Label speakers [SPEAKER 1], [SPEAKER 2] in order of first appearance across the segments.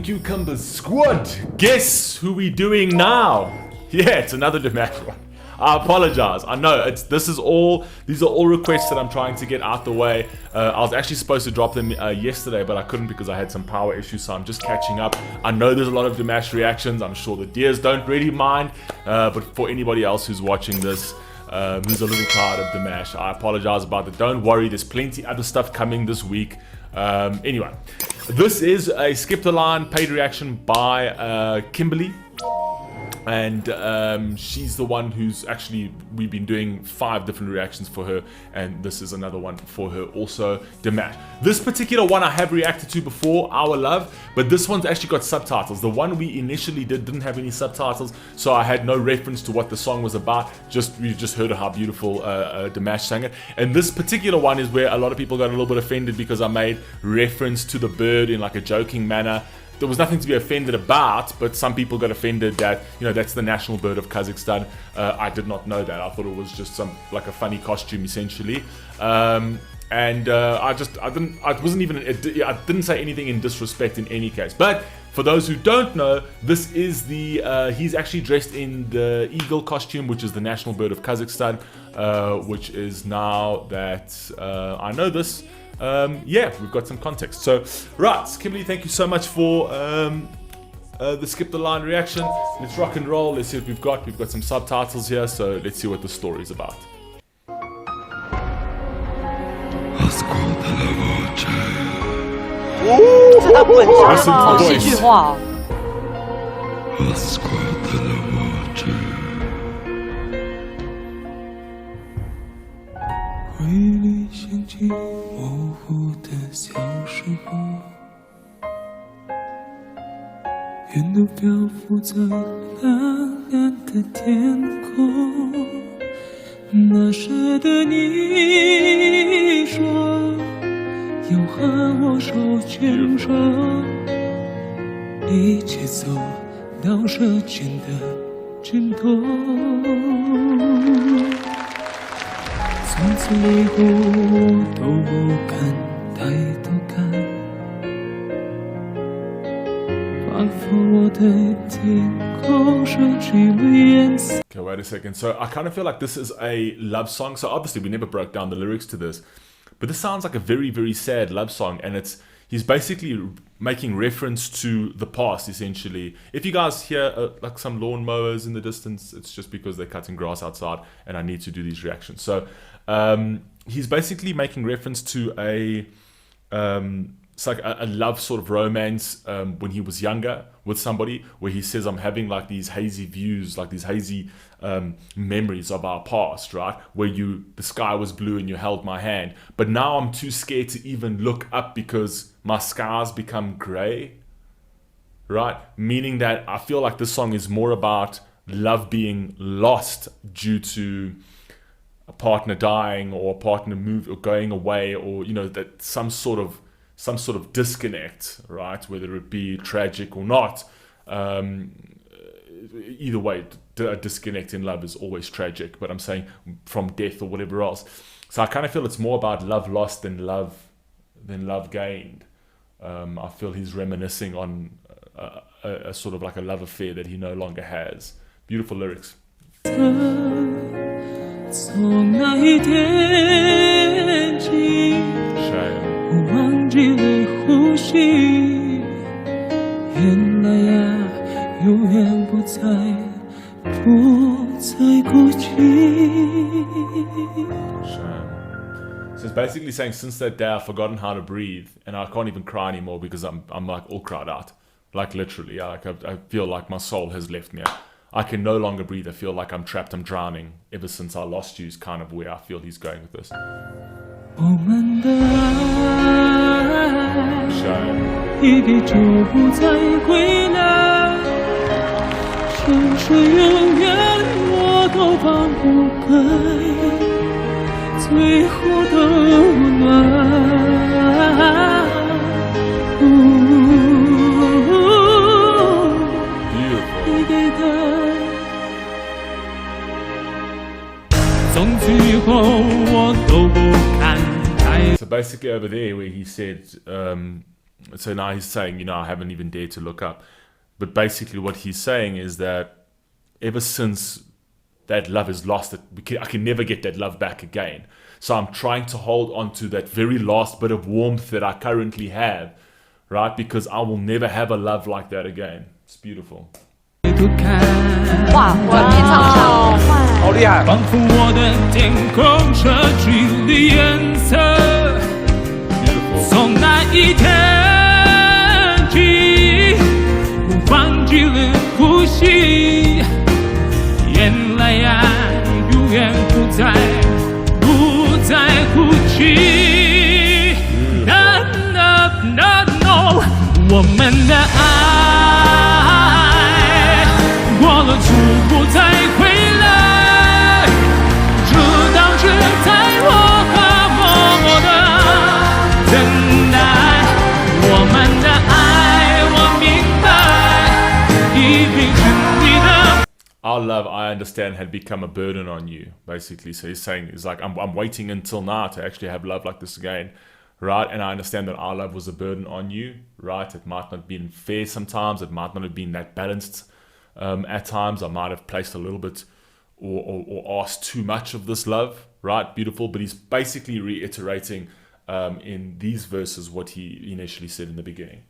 [SPEAKER 1] QCUMBER squad. Guess who we doing now? Yeah, it's another Dimash one. I apologize. I know these are all requests that I'm trying to get out the way. I was actually supposed to drop them yesterday, but I couldn't because I had some power issues, so I'm just catching up. I know there's a lot of Dimash reactions. I'm sure the dears don't really mind, but for anybody else who's watching this, who's a little tired of Dimash, I apologize about that. Don't worry, there's plenty other stuff coming this week. Anyway, this is a Skip the Line paid reaction by Kimberly. And she's the one who's actually, we've been doing 5 different reactions for her, and this is another one for her also, Dimash. This particular one I have reacted to before, Our Love, but this one's actually got subtitles. The one we initially didn't have any subtitles, so I had no reference to what the song was about. We just heard how beautiful Dimash sang it. And this particular one is where a lot of people got a little bit offended because I made reference to the bird in like a joking manner. There was nothing to be offended about, but some people got offended that, you know, that's the national bird of Kazakhstan. I did not know that. I thought it was just like a funny costume essentially. I didn't say anything in disrespect in any case. But for those who don't know, this is he's actually dressed in the eagle costume, which is the national bird of Kazakhstan, which is, now that I know this, yeah, we've got some context. So, right, Kimberly, thank you so much for the Skip the Line reaction. Let's rock and roll. Let's see what we've got. We've got some subtitles here, so let's see what the story is about. Okay, wait a second. So I kind of feel like this is a love song. So obviously we never broke down the lyrics to this, but this sounds like a very, very sad love song, and he's basically making reference to the past essentially. If you guys hear like some lawn mowers in the distance, it's just because they're cutting grass outside and I need to do these reactions. So he's basically making reference to it's like a love sort of romance when he was younger with somebody, where he says, I'm having like these hazy views, like these hazy memories of our past, right? Where the sky was blue and you held my hand, but now I'm too scared to even look up because my skies become gray, right? Meaning that I feel like this song is more about love being lost due to a partner dying or a partner or going away, or, you know, that some sort of disconnect, right? Whether it be tragic or not. Either way, a disconnect in love is always tragic, but I'm saying from death or whatever else. So I kind of feel it's more about love lost than love gained. I feel he's reminiscing on a sort of like a love affair that he no longer has. Beautiful lyrics. So it's basically saying, since that day I've forgotten how to breathe, and I can't even cry anymore because I'm like all cried out, like literally. I feel like my soul has left me. I can no longer breathe. I feel like I'm trapped, I'm drowning. Ever since I lost you is kind of where I feel he's going with this. So basically over there where he said So now he's saying, you know, I haven't even dared to look up. But basically what he's saying is that ever since that love is lost, I can never get that love back again. So I'm trying to hold on to that very last bit of warmth that I currently have, right? Because I will never have a love like that again. It's beautiful.
[SPEAKER 2] 哇，我变唱上，
[SPEAKER 3] 好厉害！
[SPEAKER 4] 仿佛我的天空设计的颜色，从那一天起，我放弃了呼吸，眼泪啊，永远不再哭泣。No no no no， 我们的爱。 过了就不再回来，这当时在我和默默的等待，我们的爱，我明白，一定是你的。
[SPEAKER 1] Our love, I understand, had become a burden on you, basically. So he's saying, he's like, I'm waiting until now to actually have love like this again, right? And I understand that our love was a burden on you, right? It might not have been fair sometimes, it might not have been that balanced. At times I might have placed a little bit or asked too much of this love, right? Beautiful. But he's basically reiterating in these verses what he initially said in the beginning.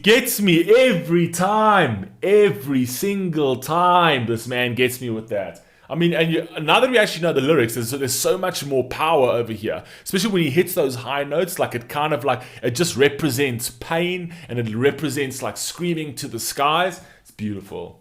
[SPEAKER 1] Gets me every single time. This man gets me with that. I mean, and now that we actually know the lyrics, there's so much more power over here, especially when he hits those high notes. Like it kind of like it just represents pain, and it represents like screaming to the skies. It's beautiful.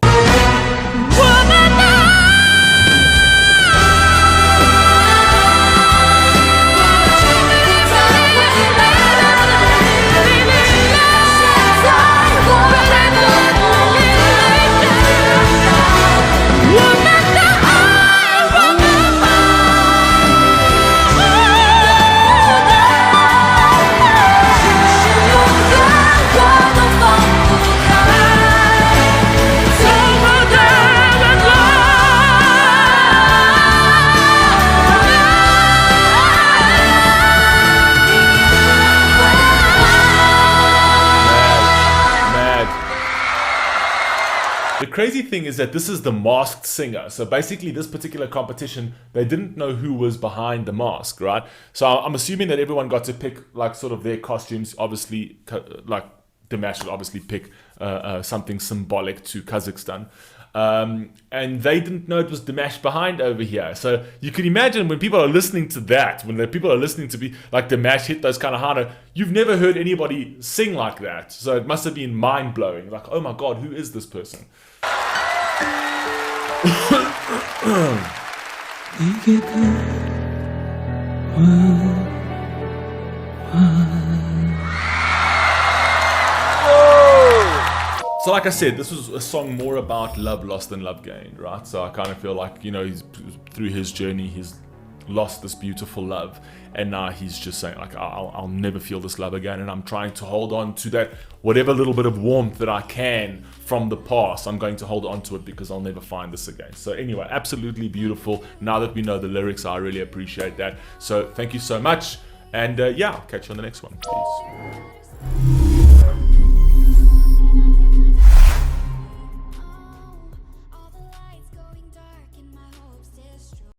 [SPEAKER 1] The crazy thing is that this is the masked singer. So basically this particular competition, they didn't know who was behind the mask, right? So I'm assuming that everyone got to pick like sort of their costumes. Obviously, like Dimash would obviously pick something symbolic to Kazakhstan. And they didn't know it was Dimash behind over here. So you can imagine when people are listening to that, when people are listening to be like Dimash hit those kind of high notes, you've never heard anybody sing like that. So it must have been mind blowing. Like, oh my God, who is this person? So like I said, this was a song more about love lost than love gained, right? So I kind of feel like, you know, he's through his journey, he's lost this beautiful love, and now he's just saying like, I'll never feel this love again, and I'm trying to hold on to that whatever little bit of warmth that I can from the past. I'm going to hold on to it because I'll never find this again. So anyway, absolutely beautiful. Now that we know the lyrics, I really appreciate that. So thank you so much, and yeah, I'll catch you on the next one. Peace.